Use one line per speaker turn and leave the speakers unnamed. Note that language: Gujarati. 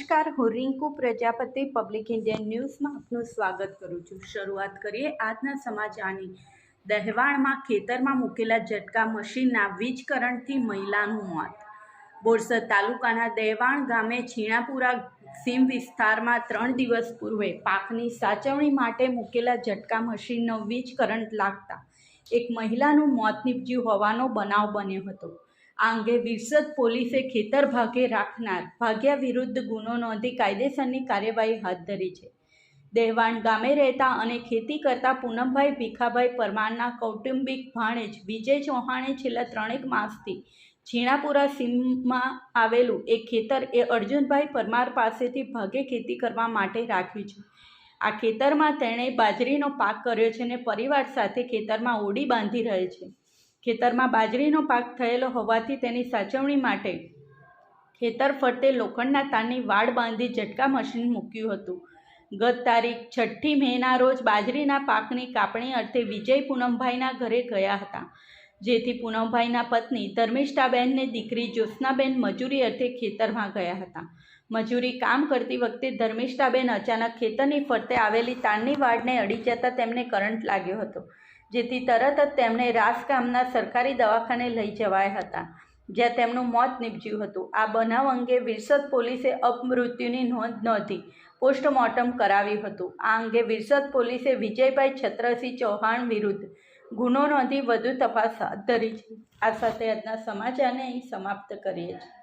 નમસ્કાર, હું રિંકુ પ્રજાપતિ પબ્લિક ઇન્ડિયન ન્યૂઝમાં આપનું સ્વાગત કરું છું। શરૂઆત કરીએ આજના સમાચારની। દહેવાણમાં ખેતરમાં મૂકેલા ઝટકા મશીનના વીજ કરંટથી મહિલાનું મોત। બોરસદ તાલુકાના દહેવાણ ગામે છીણાપુરા સીમ વિસ્તારમાં 3 દિવસ પૂર્વે પાકની સાચવણી માટે મૂકેલા ઝટકા મશીનનો વીજ કરંટ લાગતા એક મહિલાનું મોત નીપજ્યું હોવાનો બનાવ બન્યો હતો। આ અંગે વિરસદ પોલીસે ખેતર ભાગે રાખનાર ભાગ્યા વિરુદ્ધ ગુનો નોંધી કાયદેસરની કાર્યવાહી હાથ ધરી છે। દહેવાણ ગામે રહેતા અને ખેતી કરતા પૂનમભાઈ ભીખાભાઈ પરમારના કૌટુંબિક ભાણેજ વિજય ચૌહાણે છેલ્લા 3 માસથી છીણાપુરા સીમમાં આવેલું એક ખેતર એ અર્જુનભાઈ પરમાર પાસેથી ભાગે ખેતી કરવા માટે રાખ્યું છે। આ ખેતરમાં તેણે બાજરીનો પાક કર્યો છે અને પરિવાર સાથે ખેતરમાં ઓડી બાંધી રહે છે। ખેતરમાં બાજરીનો પાક થયેલો હોવાથી તેની સાચવણી માટે ખેતર ફરતે લોખંડના તારની વાડ બાંધી ઝટકા મશીન મૂક્યું હતું। ગત તારીખ 6 મેના રોજ બાજરીના પાકની કાપણી અર્થે વિજય પૂનમભાઈના ઘરે ગયા હતા, જેથી પૂનમભાઈના પત્ની ધર્મિષ્ઠાબેનને દીકરી જ્યોત્સનાબેન મજૂરી અર્થે ખેતરમાં ગયા હતા। મજૂરી કામ કરતી વખતે ધર્મિષ્ઠાબેન અચાનક ખેતરની ફરતે આવેલી તારની વાડને અડી જતા તેમને કરંટ લાગ્યો હતો, જેથી તરત જ તેમણે રાસ ગામના સરકારી દવાખાને લઈ જવાયા હતા, જ્યાં તેમનું મોત નીપજ્યું હતું। આ બનાવ અંગે વિરસદ પોલીસે અપમૃત્યુની નોંધ નોંધી પોસ્ટમોર્ટમ કરાવ્યું હતું। આ અંગે વિરસદ પોલીસે વિજયભાઈ છત્રસિંહ ચૌહાણ વિરુદ્ધ ગુનો નોંધી વધુ તપાસ હાથ ધરી છે। આ સાથે આજના સમાચારને અહીં સમાપ્ત કરીએ છીએ।